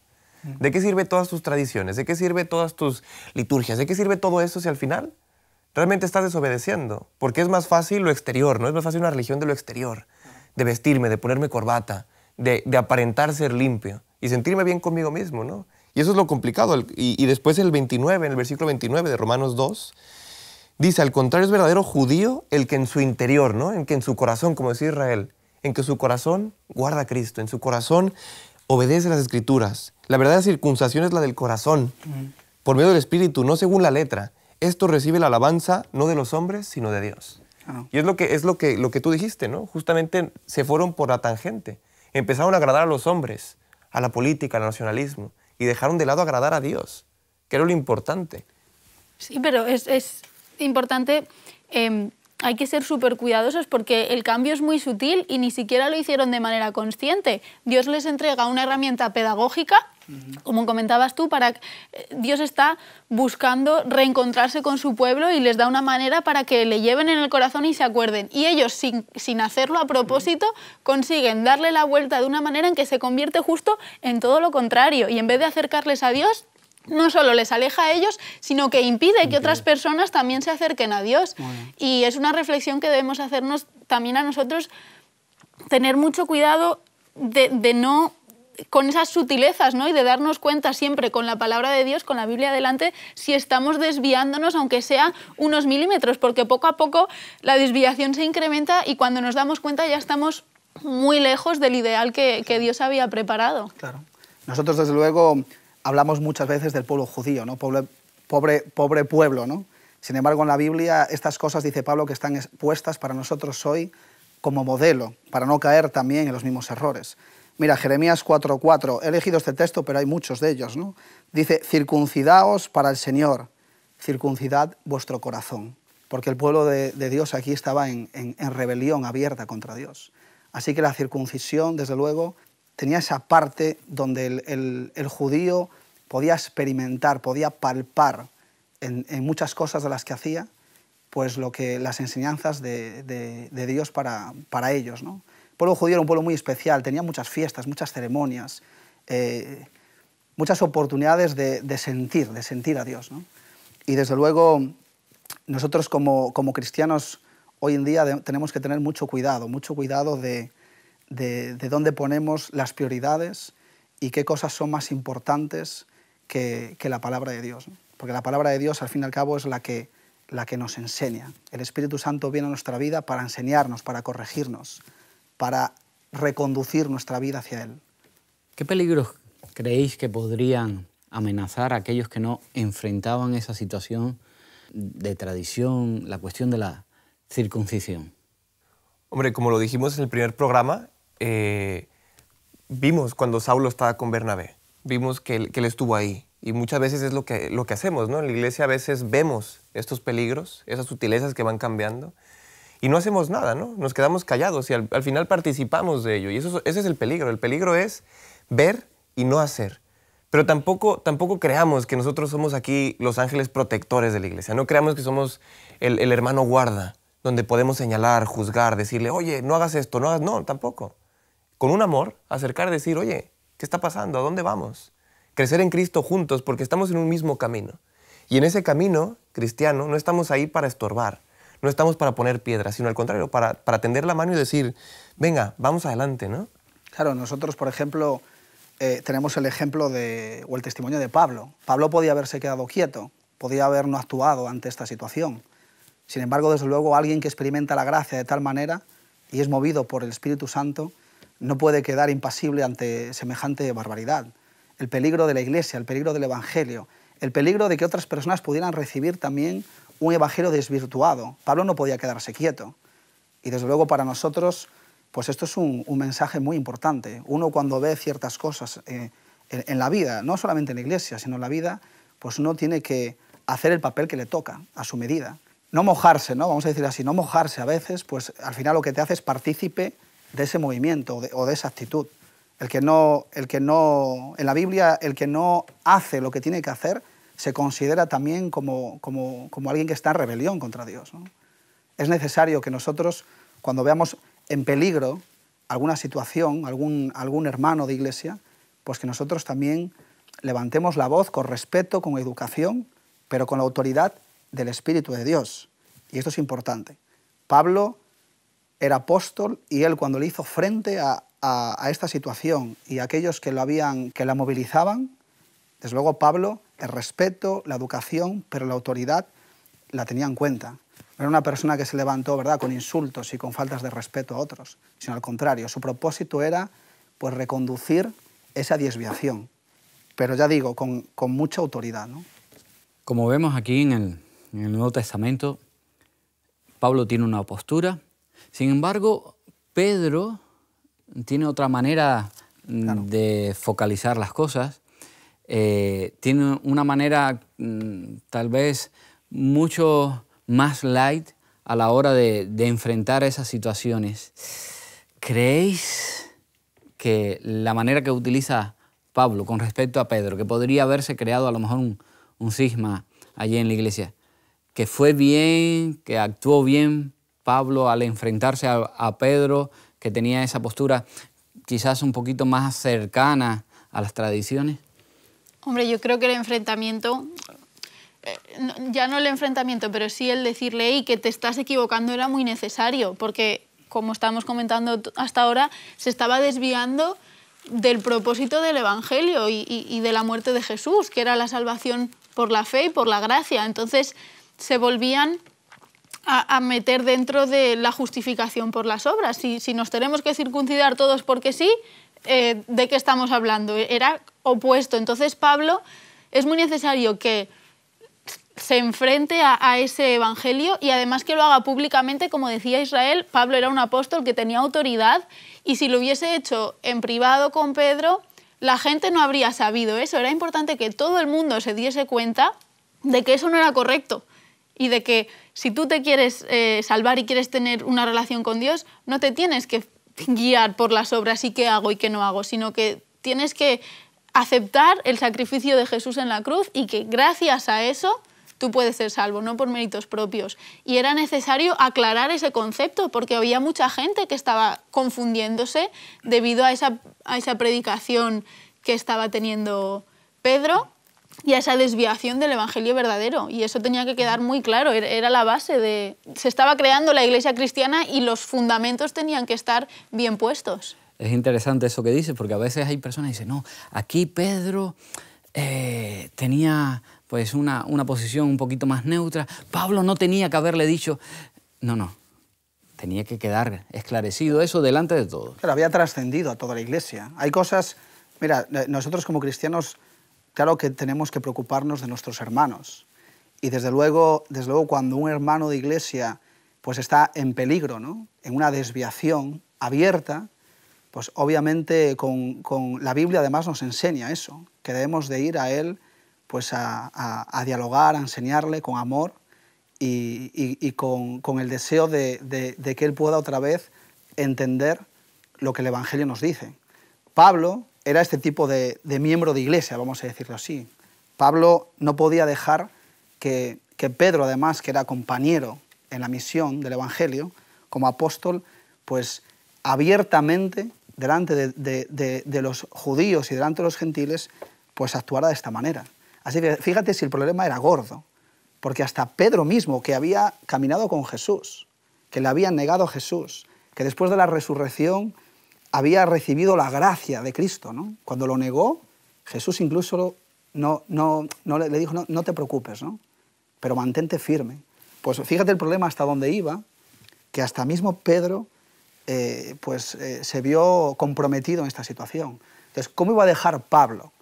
¿De qué sirve todas tus tradiciones? ¿De qué sirve todas tus liturgias? ¿De qué sirve todo eso si al final realmente estás desobedeciendo? Porque es más fácil lo exterior, ¿no? Es más fácil una religión de lo exterior, de vestirme, de ponerme corbata, de aparentar ser limpio y sentirme bien conmigo mismo, ¿no? Y eso es lo complicado. Y después en el versículo 29 de Romanos 2, dice, al contrario, es verdadero judío el que en su interior, ¿no? En que en su corazón, como decía Israel, en que su corazón guarda a Cristo, en su corazón obedece las Escrituras. La verdadera circuncisión es la del corazón, por medio del Espíritu, no según la letra. Esto recibe la alabanza no de los hombres, sino de Dios. Y es lo que tú dijiste, ¿no? Justamente se fueron por la tangente. Empezaron a agradar a los hombres, a la política, al nacionalismo, y dejaron de lado agradar a Dios, que era lo importante. Sí, pero es importante, hay que ser súper cuidadosos porque el cambio es muy sutil y ni siquiera lo hicieron de manera consciente. Dios les entrega una herramienta pedagógica, como comentabas tú, Dios está buscando reencontrarse con su pueblo y les da una manera para que le lleven en el corazón y se acuerden. Y ellos, sin hacerlo a propósito, consiguen darle la vuelta de una manera en que se convierte justo en todo lo contrario. Y en vez de acercarles a Dios, no solo les aleja a ellos, sino que impide que otras personas también se acerquen a Dios. Y es una reflexión que debemos hacernos también a nosotros, tener mucho cuidado de no, con esas sutilezas, ¿no? Y de darnos cuenta siempre con la palabra de Dios, con la Biblia delante, si estamos desviándonos, aunque sea unos milímetros, porque poco a poco la desviación se incrementa y cuando nos damos cuenta ya estamos muy lejos del ideal que Dios había preparado. Claro. Nosotros, desde luego, hablamos muchas veces del pueblo judío, ¿no? Pobre pueblo, ¿no? Sin embargo, en la Biblia estas cosas, dice Pablo, que están puestas para nosotros hoy como modelo, para no caer también en los mismos errores. Mira, Jeremías 4:4, he elegido este texto, pero hay muchos de ellos, ¿no? Dice, circuncidaos para el Señor, circuncidad vuestro corazón. Porque el pueblo de Dios aquí estaba en rebelión abierta contra Dios. Así que la circuncisión, desde luego, tenía esa parte donde el judío podía experimentar, podía palpar en muchas cosas de las que hacía, pues las enseñanzas de Dios para ellos, ¿no? El pueblo judío era un pueblo muy especial, tenía muchas fiestas, muchas ceremonias, muchas oportunidades de sentir a Dios, ¿no? Y desde luego Nosotros como cristianos hoy en día tenemos que tener mucho cuidado de dónde ponemos las prioridades y qué cosas son más importantes que la palabra de Dios, ¿no? Porque la palabra de Dios, al fin y al cabo, es la que nos enseña. El Espíritu Santo viene a nuestra vida para enseñarnos, para corregirnos, para reconducir nuestra vida hacia Él. ¿Qué peligros creéis que podrían amenazar a aquellos que no enfrentaban esa situación de tradición, la cuestión de la circuncisión? Hombre, como lo dijimos en el primer programa, vimos cuando Saulo estaba con Bernabé, vimos que él estuvo ahí. Y muchas veces es lo que hacemos, ¿no? En la iglesia a veces vemos estos peligros, esas sutilezas que van cambiando, y no hacemos nada, ¿no? Nos quedamos callados y al final participamos de ello. Y ese es el peligro. El peligro es ver y no hacer. Pero tampoco creamos que nosotros somos aquí los ángeles protectores de la iglesia. No creamos que somos el hermano guarda, donde podemos señalar, juzgar, decirle, oye, no hagas esto, no hagas... No, tampoco. Con un amor, acercar, decir, oye, ¿qué está pasando? ¿A dónde vamos? Crecer en Cristo juntos porque estamos en un mismo camino. Y en ese camino cristiano no estamos ahí para estorbar, no estamos para poner piedras, sino al contrario, para tender la mano y decir, venga, vamos adelante, ¿no? Claro, nosotros, por ejemplo, tenemos el ejemplo o el testimonio de Pablo. Pablo podía haberse quedado quieto, podía haber no actuado ante esta situación. Sin embargo, desde luego, alguien que experimenta la gracia de tal manera y es movido por el Espíritu Santo no puede quedar impasible ante semejante barbaridad. El peligro de la Iglesia, el peligro del Evangelio, el peligro de que otras personas pudieran recibir también un Evangelio desvirtuado. Pablo no podía quedarse quieto. Y desde luego para nosotros, pues esto es un mensaje muy importante. Uno cuando ve ciertas cosas en la vida, no solamente en la Iglesia, sino en la vida, pues uno tiene que hacer el papel que le toca, a su medida. No mojarse, ¿no? Vamos a decir así, no mojarse a veces, pues al final lo que te hace es partícipe de ese movimiento o de esa actitud. En la Biblia, el que no hace lo que tiene que hacer se considera también como alguien que está en rebelión contra Dios, ¿no? Es necesario que nosotros, cuando veamos en peligro alguna situación, algún hermano de iglesia, pues que nosotros también levantemos la voz con respeto, con educación, pero con la autoridad del Espíritu de Dios. Y esto es importante. Pablo era apóstol y él, cuando le hizo frente a esta situación y a aquellos que la movilizaban, desde luego Pablo, el respeto, la educación, pero la autoridad la tenía en cuenta. No era una persona que se levantó, ¿verdad?, con insultos y con faltas de respeto a otros, sino al contrario, su propósito era pues reconducir esa desviación, pero ya digo, con mucha autoridad, ¿no? Como vemos aquí en el Nuevo Testamento, Pablo tiene una postura. Sin embargo, Pedro tiene otra manera de focalizar las cosas. Tiene una manera tal vez mucho más light a la hora de enfrentar esas situaciones. ¿Creéis que la manera que utiliza Pablo con respecto a Pedro, que podría haberse creado a lo mejor un cisma allí en la iglesia, que fue bien, que actuó bien Pablo al enfrentarse a Pedro, que tenía esa postura quizás un poquito más cercana a las tradiciones? Hombre, yo creo que el enfrentamiento, ya no el enfrentamiento, pero sí el decirle, y que te estás equivocando, era muy necesario, porque, como estábamos comentando hasta ahora, se estaba desviando del propósito del Evangelio y de la muerte de Jesús, que era la salvación por la fe y por la gracia. Entonces se volvían a meter dentro de la justificación por las obras. Si nos tenemos que circuncidar todos porque sí, ¿de qué estamos hablando? Era opuesto. Entonces Pablo es muy necesario que se enfrente a ese evangelio y además que lo haga públicamente. Como decía Israel, Pablo era un apóstol que tenía autoridad y si lo hubiese hecho en privado con Pedro, la gente no habría sabido eso. Era importante que todo el mundo se diese cuenta de que eso no era correcto y de que si tú te quieres salvar y quieres tener una relación con Dios, no te tienes que guiar por las obras y qué hago y qué no hago, sino que tienes que aceptar el sacrificio de Jesús en la cruz y que gracias a eso tú puedes ser salvo, no por méritos propios. Y era necesario aclarar ese concepto porque había mucha gente que estaba confundiéndose debido a esa predicación que estaba teniendo Pedro. y a esa desviación del evangelio verdadero. Y eso tenía que quedar muy claro, era la base de... Se estaba creando la iglesia cristiana y los fundamentos tenían que estar bien puestos. Es interesante eso que dices, porque a veces hay personas que dicen, no, aquí Pedro tenía pues una posición un poquito más neutra, Pablo no tenía que haberle dicho... No, tenía que quedar esclarecido eso delante de todos. Pero había trascendido a toda la iglesia. Hay cosas... Mira, nosotros como cristianos, claro que tenemos que preocuparnos de nuestros hermanos. Y desde luego cuando un hermano de iglesia pues está en peligro, ¿no?, en una desviación abierta, pues obviamente con la Biblia además nos enseña eso, que debemos de ir a él pues a dialogar, a enseñarle con amor y con el deseo de que él pueda otra vez entender lo que el Evangelio nos dice. Pablo era este tipo de miembro de iglesia, vamos a decirlo así. Pablo no podía dejar que Pedro, además, que era compañero en la misión del Evangelio, como apóstol, pues abiertamente, delante de los judíos y delante de los gentiles, pues actuara de esta manera. Así que fíjate si el problema era gordo, porque hasta Pedro mismo, que había caminado con Jesús, que le había negado a Jesús, que después de la resurrección había recibido la gracia de Cristo, ¿no? Cuando lo negó, Jesús incluso le dijo, no te preocupes, ¿no?, pero mantente firme. Pues fíjate el problema hasta dónde iba, que hasta mismo Pedro se vio comprometido en esta situación. Entonces, ¿cómo iba a dejar Pablo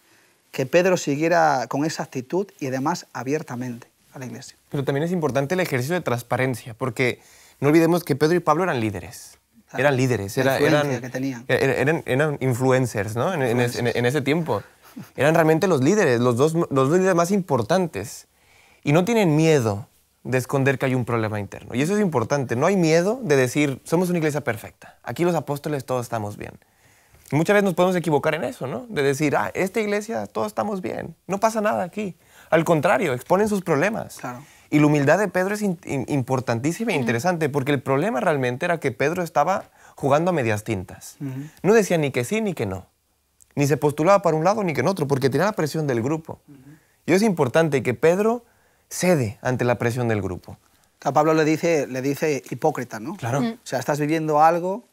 que Pedro siguiera con esa actitud y además abiertamente a la iglesia? Pero también es importante el ejercicio de transparencia, porque no olvidemos que Pedro y Pablo eran líderes. Eran líderes, eran influencers, ¿no? En ese tiempo. Eran realmente los líderes, los dos líderes más importantes. Y no tienen miedo de esconder que hay un problema interno. Y eso es importante. No hay miedo de decir, somos una iglesia perfecta. Aquí los apóstoles todos estamos bien. Y muchas veces nos podemos equivocar en eso, ¿no? De decir, esta iglesia todos estamos bien. No pasa nada aquí. Al contrario, exponen sus problemas. Claro. Y la humildad de Pedro es importantísima e interesante, porque el problema realmente era que Pedro estaba jugando a medias tintas. No decía ni que sí ni que no. Ni se postulaba para un lado ni que en otro, porque tenía la presión del grupo. Y es importante que Pedro cede ante la presión del grupo. A Pablo le dice hipócrita, ¿no? Claro. O sea, estás viviendo algo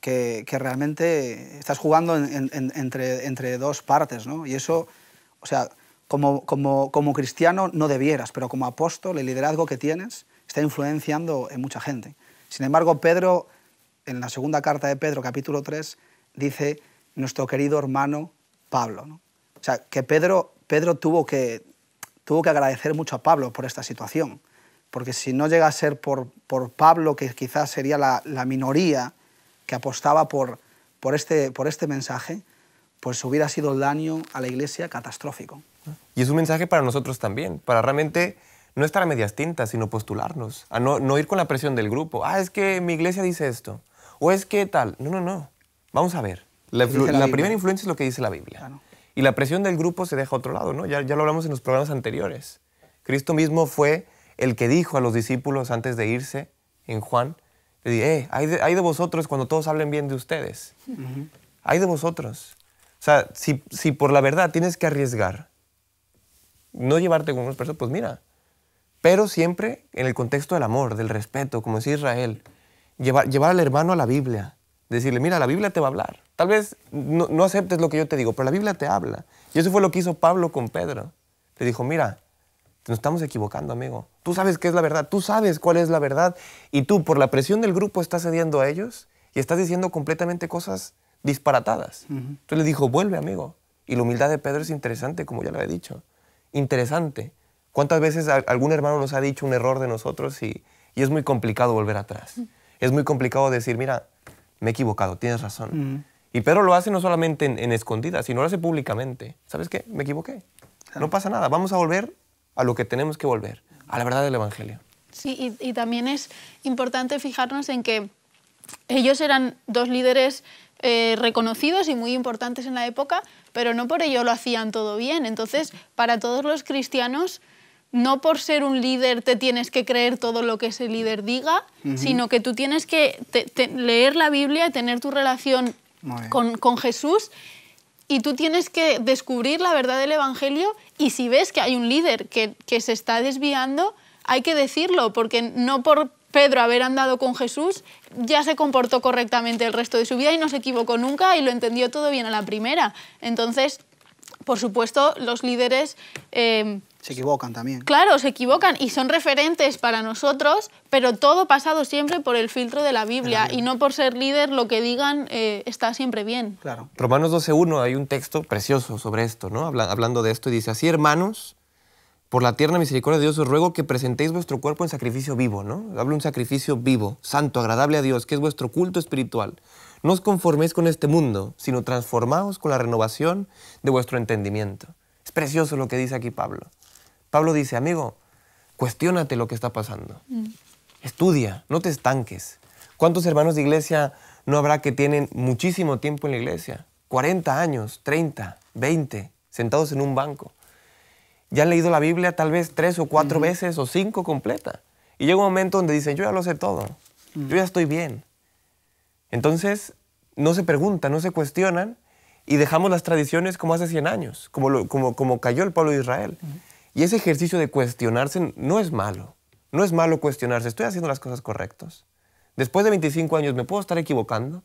que realmente estás jugando entre dos partes, ¿no? Y eso, o sea, como cristiano no debieras, pero como apóstol el liderazgo que tienes está influenciando en mucha gente. Sin embargo, Pedro, en la segunda carta de Pedro, capítulo 3, dice nuestro querido hermano Pablo, ¿no? O sea, que Pedro tuvo que agradecer mucho a Pablo por esta situación, porque si no llega a ser por Pablo, que quizás sería la minoría que apostaba por este mensaje, pues hubiera sido el daño a la iglesia catastrófico. Y es un mensaje para nosotros también, para realmente no estar a medias tintas, sino postularnos, a no ir con la presión del grupo. Es que mi iglesia dice esto, o es que tal. No. Vamos a ver. La primera influencia es lo que dice la Biblia. Claro. Y la presión del grupo se deja a otro lado, ¿no? Ya lo hablamos en los programas anteriores. Cristo mismo fue el que dijo a los discípulos antes de irse, en Juan, le dije, hay de vosotros cuando todos hablen bien de ustedes. Hay de vosotros. O sea, si por la verdad tienes que arriesgar, no llevarte con unas personas, pues mira. Pero siempre en el contexto del amor, del respeto, como decía Israel. Llevar al hermano a la Biblia. Decirle, mira, la Biblia te va a hablar. Tal vez no aceptes lo que yo te digo, pero la Biblia te habla. Y eso fue lo que hizo Pablo con Pedro. Le dijo, mira, nos estamos equivocando, amigo. Tú sabes qué es la verdad, tú sabes cuál es la verdad. Y tú, por la presión del grupo, estás cediendo a ellos y estás diciendo completamente cosas disparatadas. Entonces le dijo, vuelve, amigo. Y la humildad de Pedro es interesante, como ya lo he dicho. Interesante. ¿Cuántas veces algún hermano nos ha dicho un error de nosotros y es muy complicado volver atrás? Es muy complicado decir, mira, me he equivocado, tienes razón. Y Pedro lo hace no solamente en escondida, sino lo hace públicamente. ¿Sabes qué? Me equivoqué. Claro. No pasa nada, vamos a volver a lo que tenemos que volver, a la verdad del Evangelio. Sí, y también es importante fijarnos en que ellos eran dos líderes reconocidos y muy importantes en la época, pero no por ello lo hacían todo bien. Entonces, para todos los cristianos, no por ser un líder te tienes que creer todo lo que ese líder diga, sino que tú tienes que leer la Biblia, tener tu relación con Jesús y tú tienes que descubrir la verdad del Evangelio, y si ves que hay un líder que se está desviando, hay que decirlo, porque no por Pedro haber andado con Jesús ya se comportó correctamente el resto de su vida y no se equivocó nunca y lo entendió todo bien a la primera. Entonces, por supuesto, los líderes... se equivocan también. Claro, se equivocan y son referentes para nosotros, pero todo pasado siempre por el filtro de la Biblia y no por ser líder lo que digan está siempre bien. Claro. Romanos 12:1 hay un texto precioso sobre esto, ¿no? Hablando de esto, y dice, así hermanos, por la tierna misericordia de Dios os ruego que presentéis vuestro cuerpo en sacrificio vivo, ¿no? Hablo de un sacrificio vivo, santo, agradable a Dios, que es vuestro culto espiritual. No os conforméis con este mundo, sino transformaos con la renovación de vuestro entendimiento. Es precioso lo que dice aquí Pablo. Pablo dice, amigo, cuestiónate lo que está pasando. Estudia, no te estanques. ¿Cuántos hermanos de iglesia no habrá que tienen muchísimo tiempo en la iglesia? 40 años, 30, 20, sentados en un banco. Ya han leído la Biblia tal vez 3 o 4 veces o 5 completa. Y llega un momento donde dicen, yo ya lo sé todo, yo ya estoy bien. Entonces, no se preguntan, no se cuestionan y dejamos las tradiciones como hace 100 años, como cayó el pueblo de Israel. Y ese ejercicio de cuestionarse no es malo. No es malo cuestionarse, estoy haciendo las cosas correctas. Después de 25 años, ¿me puedo estar equivocando?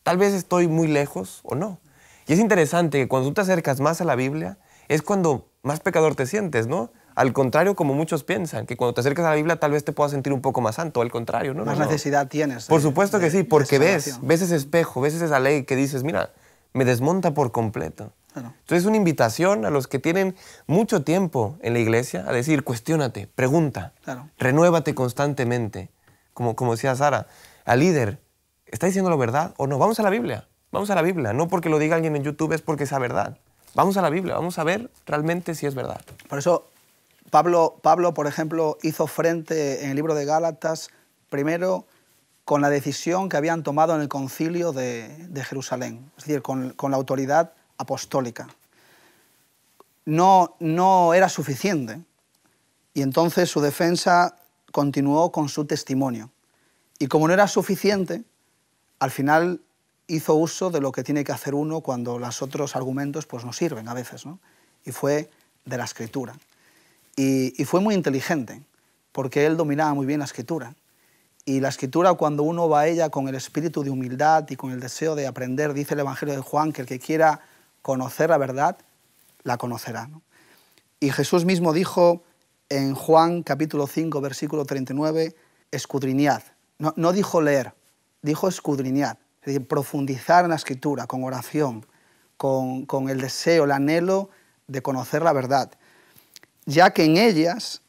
Tal vez estoy muy lejos o no. Y es interesante que cuando tú te acercas más a la Biblia, es cuando más pecador te sientes, ¿no? Al contrario, como muchos piensan, que cuando te acercas a la Biblia tal vez te puedas sentir un poco más santo, al contrario, ¿no? Más necesidad tienes. Por supuesto que sí, porque ves salvación. ese espejo, ves esa ley que dices, mira, me desmonta por completo. Claro. Entonces es una invitación a los que tienen mucho tiempo en la iglesia a decir, cuestiónate, pregunta, Claro. renuévate constantemente. Como decía Sara, al líder, ¿está diciendo la verdad o no? Vamos a la Biblia, no porque lo diga alguien en YouTube es porque sea verdad. Vamos a la Biblia, vamos a ver realmente si es verdad. Por eso Pablo, por ejemplo, hizo frente en el libro de Gálatas, primero con la decisión que habían tomado en el concilio de Jerusalén, es decir, con la autoridad apostólica. No era suficiente y entonces su defensa continuó con su testimonio. Y como no era suficiente, al final hizo uso de lo que tiene que hacer uno cuando los otros argumentos pues, no sirven a veces, ¿no? Y fue de la Escritura. Y fue muy inteligente, porque él dominaba muy bien la Escritura. Y la Escritura, cuando uno va a ella con el espíritu de humildad y con el deseo de aprender, dice el Evangelio de Juan, que el que quiera conocer la verdad, la conocerá, ¿no? Y Jesús mismo dijo en Juan capítulo 5, versículo 39, escudriñad. No dijo leer, dijo escudriñad. Es decir, profundizar en la Escritura, con oración, con el deseo, el anhelo de conocer la verdad, ya que en ellas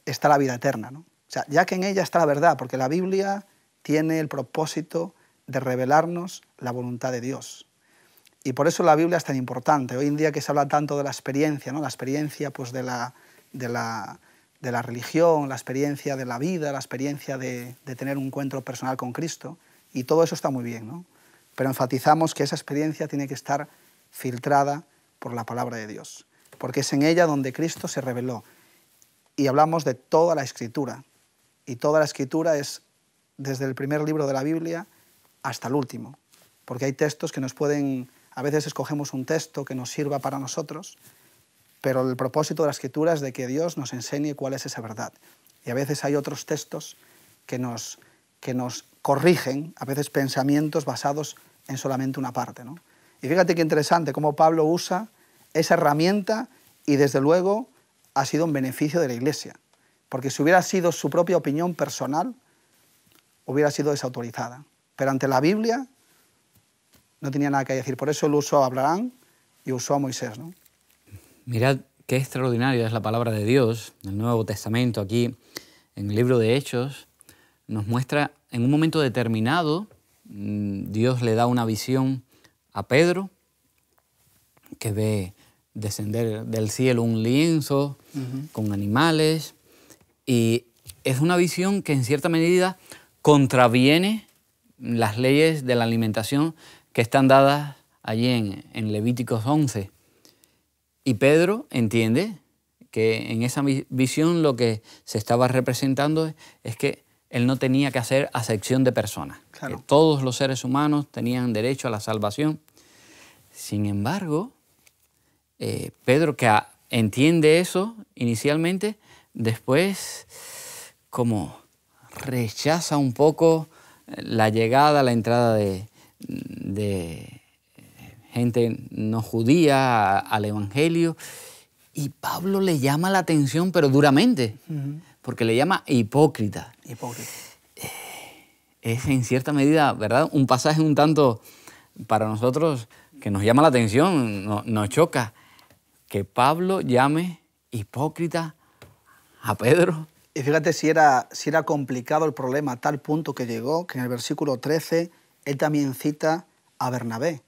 está la vida eterna, ¿no? O sea, ya que en ella está la verdad, porque la Biblia tiene el propósito de revelarnos la voluntad de Dios. Y por eso la Biblia es tan importante. Hoy en día que se habla tanto de la experiencia, ¿no? La experiencia pues, de la religión, la experiencia de la vida, la experiencia de tener un encuentro personal con Cristo, y todo eso está muy bien, ¿no? Pero enfatizamos que esa experiencia tiene que estar filtrada por la palabra de Dios, porque es en ella donde Cristo se reveló. Y hablamos de toda la Escritura, y toda la Escritura es desde el primer libro de la Biblia hasta el último, porque hay textos que nos pueden, a veces escogemos un texto que nos sirva para nosotros, pero el propósito de la Escritura es de que Dios nos enseñe cuál es esa verdad. Y a veces hay otros textos que nos corrigen, a veces pensamientos basados en solamente una parte, ¿no? Y fíjate qué interesante cómo Pablo usa esa herramienta y desde luego ha sido un beneficio de la Iglesia, porque si hubiera sido su propia opinión personal, hubiera sido desautorizada. Pero ante la Biblia no tenía nada que decir. Por eso él usó a Abraham y usó a Moisés, ¿no? Mirad qué extraordinaria es la palabra de Dios. El Nuevo Testamento aquí, en el libro de Hechos, nos muestra en un momento determinado, Dios le da una visión a Pedro, que ve descender del cielo un lienzo con animales, y es una visión que en cierta medida contraviene las leyes de la alimentación que están dadas allí en Levíticos 11. Y Pedro entiende que en esa visión lo que se estaba representando es que él no tenía que hacer acepción de personas. Claro. Que todos los seres humanos tenían derecho a la salvación. Sin embargo, Pedro, que entiende eso inicialmente, después como rechaza un poco la llegada, la entrada de gente no judía al Evangelio. Y Pablo le llama la atención, pero duramente, porque le llama hipócrita. Hipócrita. Es en cierta medida, ¿verdad?, un pasaje un tanto para nosotros que nos llama la atención, nos choca, que Pablo llame hipócrita a Pedro. Y fíjate si era complicado el problema a tal punto que llegó, que en el versículo 13 él también cita a Bernabé.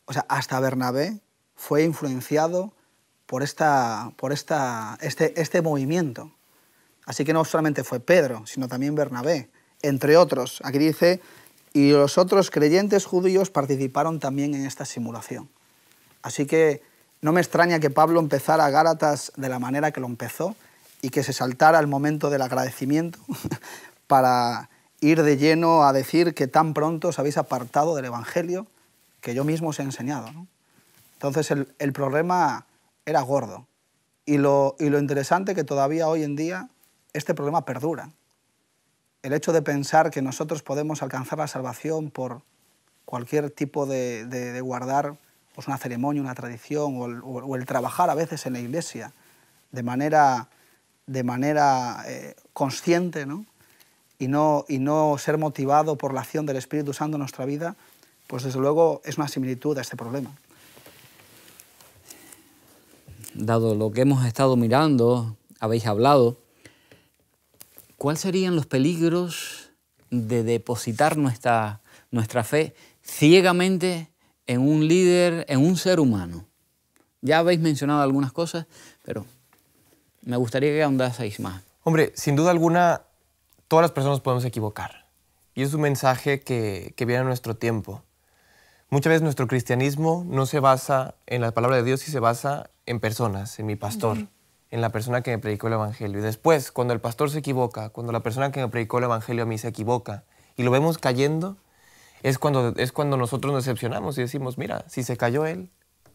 O sea, hasta Bernabé fue influenciado por este movimiento. Así que no solamente fue Pedro, sino también Bernabé, entre otros. Aquí dice, y los otros creyentes judíos participaron también en esta simulación. Así que no me extraña que Pablo empezara Gálatas de la manera que lo empezó y que se saltara el momento del agradecimiento para ir de lleno a decir que tan pronto os habéis apartado del Evangelio que yo mismo os he enseñado, ¿no? Entonces el problema era gordo. Y lo interesante que todavía hoy en día este problema perdura. El hecho de pensar que nosotros podemos alcanzar la salvación por cualquier tipo de guardar pues una ceremonia, una tradición, o el trabajar a veces en la iglesia de manera consciente, ¿no? Y no ser motivado por la acción del Espíritu Santo en nuestra vida, pues desde luego es una similitud a este problema. Dado lo que hemos estado mirando, habéis hablado, ¿cuáles serían los peligros de depositar nuestra fe ciegamente en un líder, en un ser humano? Ya habéis mencionado algunas cosas, pero me gustaría que ahondaseis más. Hombre, sin duda alguna, todas las personas podemos equivocar. Y es un mensaje que viene a nuestro tiempo. Muchas veces nuestro cristianismo no se basa en la palabra de Dios y se basa en personas, en mi pastor, en la persona que me predicó el Evangelio. Y después, cuando el pastor se equivoca, cuando la persona que me predicó el Evangelio a mí se equivoca y lo vemos cayendo, es cuando nosotros nos decepcionamos y decimos, mira, si se cayó él,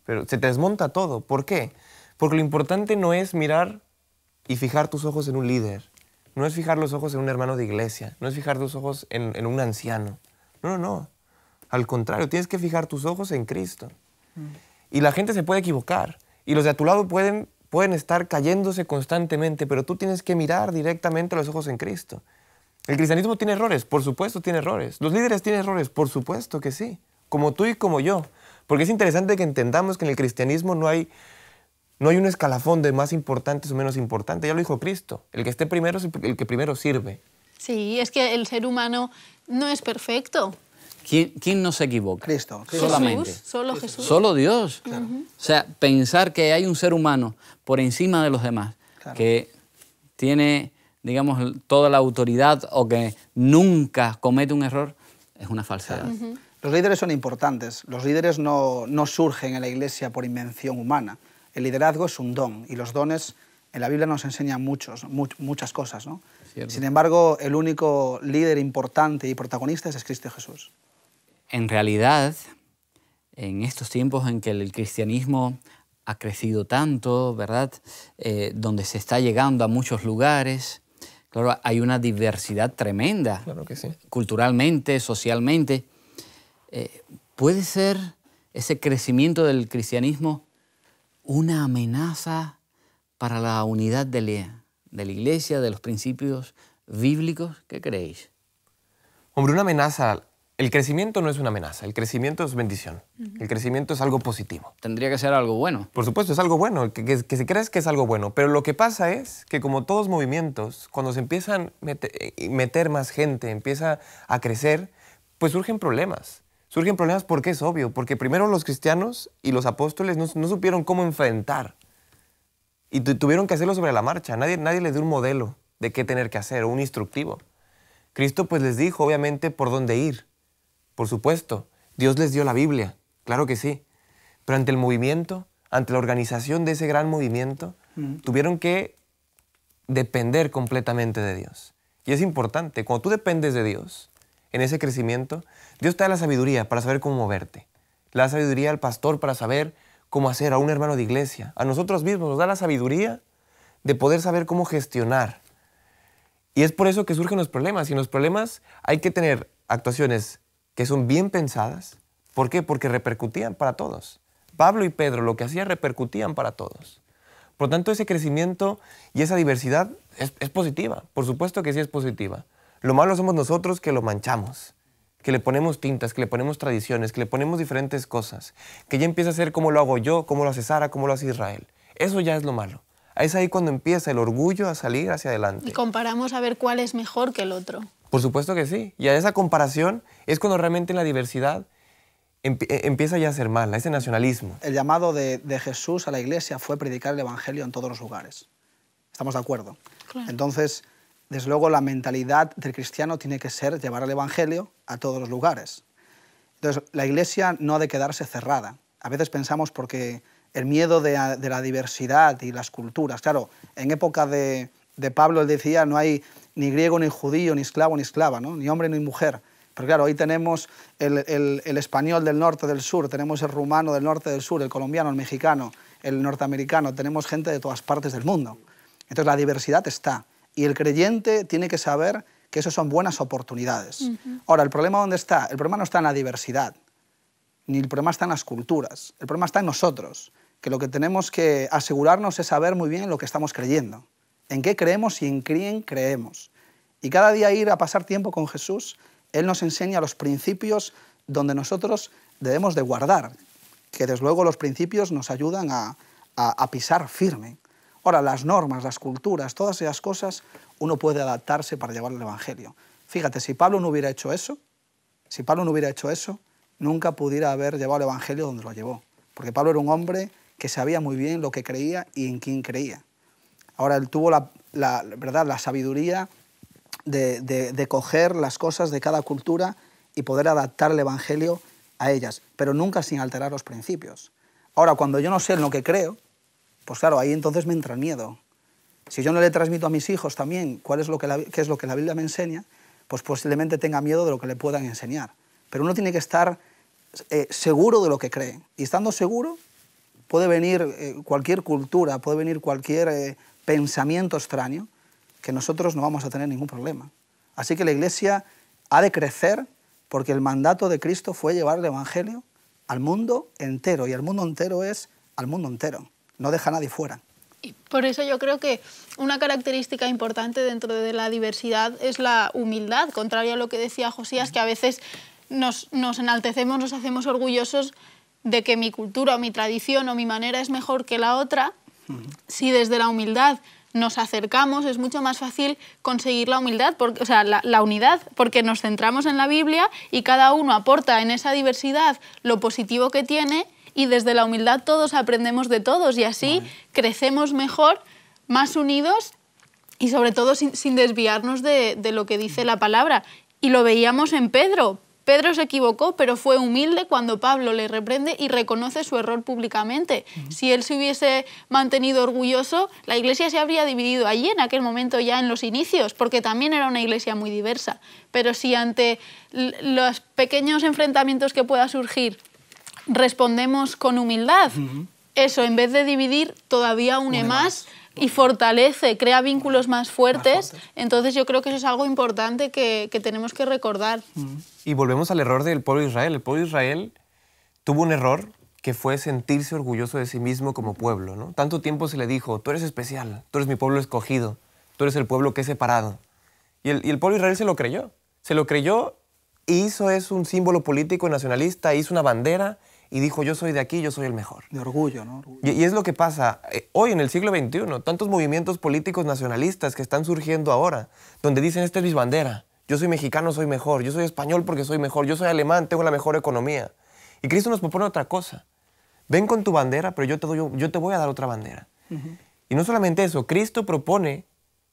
pero se te desmonta todo. ¿Por qué? Porque lo importante no es mirar y fijar tus ojos en un líder, no es fijar los ojos en un hermano de iglesia, no es fijar tus ojos en un anciano. No. Al contrario, tienes que fijar tus ojos en Cristo. Y la gente se puede equivocar. Y los de a tu lado pueden estar cayéndose constantemente, pero tú tienes que mirar directamente los ojos en Cristo. ¿El cristianismo tiene errores? Por supuesto tiene errores. ¿Los líderes tienen errores? Por supuesto que sí. Como tú y como yo. Porque es interesante que entendamos que en el cristianismo no hay un escalafón de más importantes o menos importantes. Ya lo dijo Cristo. El que esté primero es el que primero sirve. Sí, es que el ser humano no es perfecto. ¿Quién no se equivoca? Cristo. Solamente. Solo Jesús. Solo Dios. Claro. O sea, pensar que hay un ser humano por encima de los demás, claro, que tiene, digamos, toda la autoridad o que nunca comete un error, es una falsedad. Los líderes son importantes. Los líderes no surgen en la iglesia por invención humana. El liderazgo es un don y los dones en la Biblia nos enseñan muchas cosas, ¿no? Cierto. Sin embargo, el único líder importante y protagonista es Cristo Jesús. En realidad, en estos tiempos en que el cristianismo ha crecido tanto, ¿verdad?, donde se está llegando a muchos lugares, claro, hay una diversidad tremenda, claro que sí, culturalmente, socialmente. ¿Puede ser ese crecimiento del cristianismo una amenaza para la unidad de la Iglesia, de los principios bíblicos? ¿Qué creéis? Hombre, una amenaza. El crecimiento no es una amenaza, el crecimiento es bendición. El crecimiento es algo positivo. Tendría que ser algo bueno. Por supuesto, es algo bueno, que se cree que es algo bueno. Pero lo que pasa es que como todos movimientos, cuando se empiezan a meter más gente, empieza a crecer, pues surgen problemas. Surgen problemas porque es obvio, porque primero los cristianos y los apóstoles no supieron cómo enfrentar. Y tuvieron que hacerlo sobre la marcha. Nadie les dio un modelo de qué tener que hacer o un instructivo. Cristo pues les dijo obviamente por dónde ir. Por supuesto, Dios les dio la Biblia, claro que sí. Pero ante el movimiento, ante la organización de ese gran movimiento, tuvieron que depender completamente de Dios. Y es importante, cuando tú dependes de Dios, en ese crecimiento, Dios te da la sabiduría para saber cómo moverte. Le da sabiduría al pastor para saber cómo hacer, a un hermano de iglesia. A nosotros mismos nos da la sabiduría de poder saber cómo gestionar. Y es por eso que surgen los problemas. Y en los problemas hay que tener actuaciones que son bien pensadas. ¿Por qué? Porque repercutían para todos. Pablo y Pedro lo que hacían repercutían para todos. Por lo tanto, ese crecimiento y esa diversidad es positiva. Por supuesto que sí es positiva. Lo malo somos nosotros que lo manchamos, que le ponemos tintas, que le ponemos tradiciones, que le ponemos diferentes cosas, que ya empieza a ser cómo lo hago yo, cómo lo hace Sara, cómo lo hace Israel. Eso ya es lo malo. Es ahí cuando empieza el orgullo a salir hacia adelante. Y comparamos a ver cuál es mejor que el otro. Por supuesto que sí. Y a esa comparación es cuando realmente en la diversidad empieza ya a ser mala, ese nacionalismo. El llamado de Jesús a la iglesia fue predicar el evangelio en todos los lugares. ¿Estamos de acuerdo? Claro. Entonces, desde luego, la mentalidad del cristiano tiene que ser llevar el evangelio a todos los lugares. Entonces, la iglesia no ha de quedarse cerrada. A veces pensamos porque el miedo de la diversidad y las culturas. Claro, en época de Pablo él decía no hay ni griego ni judío, ni esclavo ni esclava, ¿no? Ni hombre ni mujer. Pero claro, hoy tenemos el español del norte, del sur, tenemos el rumano del norte, del sur, el colombiano, el mexicano, el norteamericano, tenemos gente de todas partes del mundo. Entonces la diversidad está y el creyente tiene que saber que eso son buenas oportunidades. Ahora, ¿el problema dónde está? El problema no está en la diversidad, ni el problema está en las culturas, el problema está en nosotros, que lo que tenemos que asegurarnos es saber muy bien en lo que estamos creyendo, en qué creemos y en quién creemos. Y cada día ir a pasar tiempo con Jesús, Él nos enseña los principios donde nosotros debemos de guardar, que desde luego los principios nos ayudan a pisar firme. Ahora, las normas, las culturas, todas esas cosas, uno puede adaptarse para llevar el Evangelio. Fíjate, si Pablo no hubiera hecho eso, nunca pudiera haber llevado el Evangelio donde lo llevó. Porque Pablo era un hombre que sabía muy bien lo que creía y en quién creía. Ahora, él tuvo la sabiduría de coger las cosas de cada cultura y poder adaptar el Evangelio a ellas, pero nunca sin alterar los principios. Ahora, cuando yo no sé en lo que creo, pues claro, ahí entonces me entra el miedo. Si yo no le transmito a mis hijos también qué es lo que la Biblia me enseña, pues posiblemente tenga miedo de lo que le puedan enseñar. Pero uno tiene que estar seguro de lo que cree. Y estando seguro, puede venir cualquier cultura, puede venir cualquier pensamiento extraño, que nosotros no vamos a tener ningún problema. Así que la Iglesia ha de crecer porque el mandato de Cristo fue llevar el Evangelio al mundo entero, y el mundo entero es al mundo entero, no deja a nadie fuera. Y por eso yo creo que una característica importante dentro de la diversidad es la humildad, contrario a lo que decía Josías, que a veces nos enaltecemos, nos hacemos orgullosos de que mi cultura o mi tradición o mi manera es mejor que la otra. Si desde la humildad nos acercamos, es mucho más fácil conseguir la humildad, la unidad, porque nos centramos en la Biblia y cada uno aporta en esa diversidad lo positivo que tiene, y desde la humildad todos aprendemos de todos y así crecemos mejor, más unidos y sobre todo sin desviarnos de lo que dice la palabra. Y lo veíamos en Pedro. Pedro se equivocó, pero fue humilde cuando Pablo le reprende y reconoce su error públicamente. Si él se hubiese mantenido orgulloso, la iglesia se habría dividido allí en aquel momento, ya en los inicios, porque también era una iglesia muy diversa. Pero si ante los pequeños enfrentamientos que pueda surgir respondemos con humildad, eso en vez de dividir todavía une más y fortalece, crea vínculos más fuertes. Entonces yo creo que eso es algo importante que tenemos que recordar. Y volvemos al error del pueblo de Israel. El pueblo de Israel tuvo un error que fue sentirse orgulloso de sí mismo como pueblo, ¿no? Tanto tiempo se le dijo, tú eres especial, tú eres mi pueblo escogido, tú eres el pueblo que he separado. Y el pueblo de Israel se lo creyó y hizo eso un símbolo político nacionalista, hizo una bandera y dijo, yo soy de aquí, yo soy el mejor. De orgullo, ¿no? Y es lo que pasa hoy en el siglo XXI, tantos movimientos políticos nacionalistas que están surgiendo ahora, donde dicen, esta es mi bandera, yo soy mexicano, soy mejor, yo soy español porque soy mejor, yo soy alemán, tengo la mejor economía. Y Cristo nos propone otra cosa. Ven con tu bandera, pero yo te voy a dar otra bandera. Y no solamente eso, Cristo propone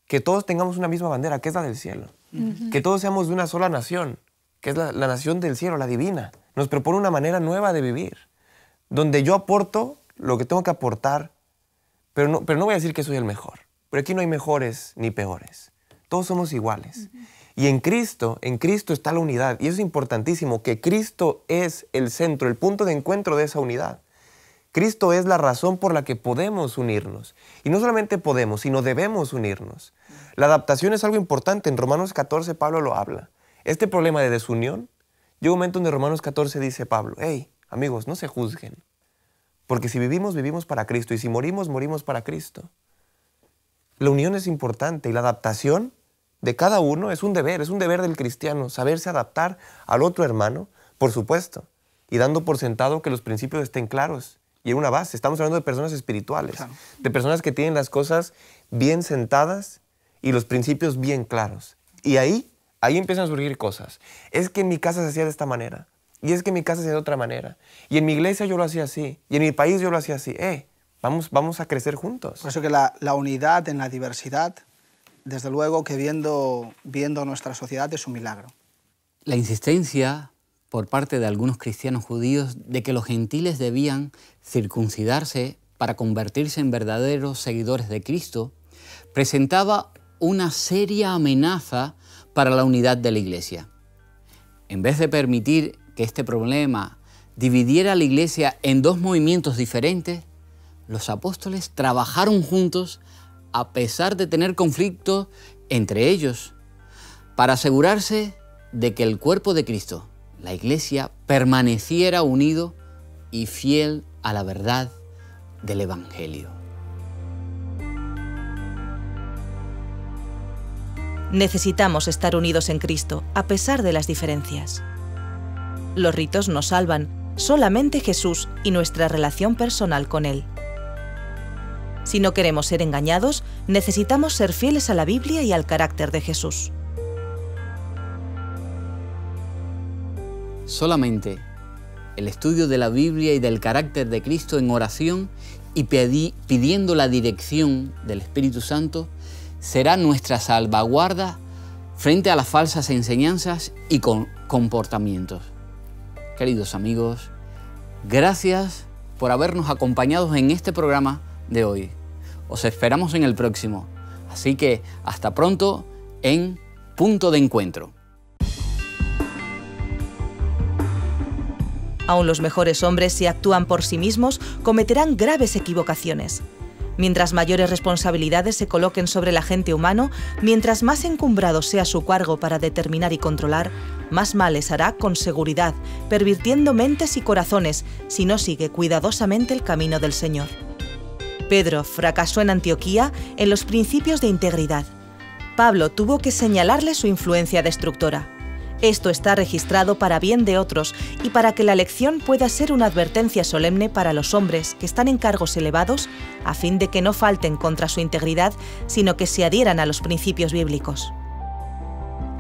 que todos tengamos una misma bandera, que es la del cielo. Que todos seamos de una sola nación, que es la nación del cielo, la divina. Nos propone una manera nueva de vivir, donde yo aporto lo que tengo que aportar, pero no voy a decir que soy el mejor. Pero aquí no hay mejores ni peores. Todos somos iguales. Y en Cristo está la unidad. Y eso es importantísimo, que Cristo es el centro, el punto de encuentro de esa unidad. Cristo es la razón por la que podemos unirnos. Y no solamente podemos, sino debemos unirnos. La adaptación es algo importante. En Romanos 14 Pablo lo habla. Este problema de desunión, llega un momento donde Romanos 14 dice Pablo, hey, amigos, no se juzguen. Porque si vivimos, vivimos para Cristo. Y si morimos, morimos para Cristo. La unión es importante y la adaptación de cada uno es un deber del cristiano, saberse adaptar al otro hermano, por supuesto, y dando por sentado que los principios estén claros y en una base. Estamos hablando de personas espirituales, claro, de personas que tienen las cosas bien sentadas y los principios bien claros. Y ahí empiezan a surgir cosas. Es que en mi casa se hacía de esta manera, y es que en mi casa se hacía de otra manera, y en mi iglesia yo lo hacía así, y en mi país yo lo hacía así. Vamos a crecer juntos. Por eso que la unidad en la diversidad, desde luego que viendo nuestra sociedad es un milagro. La insistencia por parte de algunos cristianos judíos de que los gentiles debían circuncidarse para convertirse en verdaderos seguidores de Cristo presentaba una seria amenaza para la unidad de la Iglesia. En vez de permitir que este problema dividiera a la Iglesia en dos movimientos diferentes, los apóstoles trabajaron juntos a pesar de tener conflictos entre ellos, para asegurarse de que el cuerpo de Cristo, la Iglesia, permaneciera unido y fiel a la verdad del Evangelio. Necesitamos estar unidos en Cristo, a pesar de las diferencias. Los ritos nos salvan, solamente Jesús y nuestra relación personal con Él. Si no queremos ser engañados, necesitamos ser fieles a la Biblia y al carácter de Jesús. Solamente el estudio de la Biblia y del carácter de Cristo en oración y pidiendo la dirección del Espíritu Santo será nuestra salvaguarda frente a las falsas enseñanzas y comportamientos. Queridos amigos, gracias por habernos acompañado en este programa de hoy. Os esperamos en el próximo. Así que hasta pronto en Punto de Encuentro. Aun los mejores hombres, si actúan por sí mismos, cometerán graves equivocaciones. Mientras mayores responsabilidades se coloquen sobre el agente humano, mientras más encumbrado sea su cargo para determinar y controlar, más males hará con seguridad, pervirtiendo mentes y corazones si no sigue cuidadosamente el camino del Señor. Pedro fracasó en Antioquía en los principios de integridad. Pablo tuvo que señalarle su influencia destructora. Esto está registrado para bien de otros y para que la lección pueda ser una advertencia solemne para los hombres que están en cargos elevados, a fin de que no falten contra su integridad, sino que se adhieran a los principios bíblicos.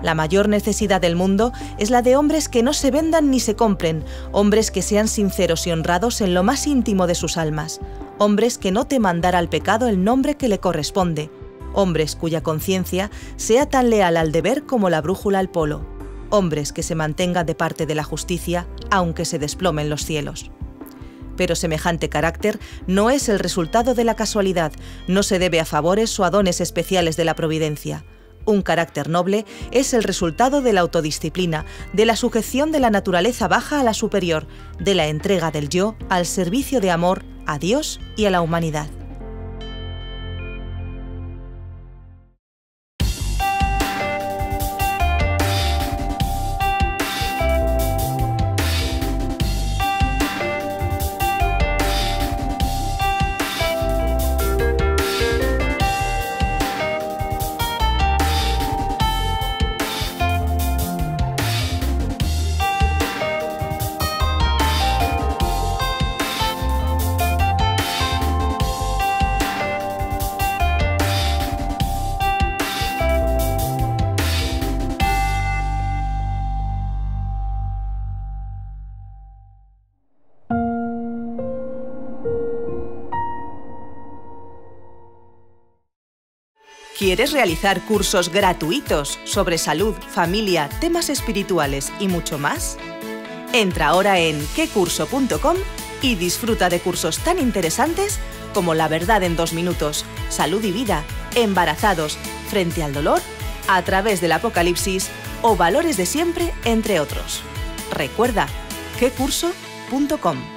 La mayor necesidad del mundo es la de hombres que no se vendan ni se compren, hombres que sean sinceros y honrados en lo más íntimo de sus almas, hombres que no teman dar al pecado el nombre que le corresponde, hombres cuya conciencia sea tan leal al deber como la brújula al polo, hombres que se mantengan de parte de la justicia, aunque se desplomen los cielos. Pero semejante carácter no es el resultado de la casualidad, no se debe a favores o a dones especiales de la providencia. Un carácter noble es el resultado de la autodisciplina, de la sujeción de la naturaleza baja a la superior, de la entrega del yo al servicio de amor a Dios y a la humanidad. ¿Quieres realizar cursos gratuitos sobre salud, familia, temas espirituales y mucho más? Entra ahora en quecurso.com y disfruta de cursos tan interesantes como La verdad en 2 minutos, Salud y vida, Embarazados, Frente al dolor A través del Apocalipsis o Valores de Siempre, entre otros. Recuerda, quecurso.com.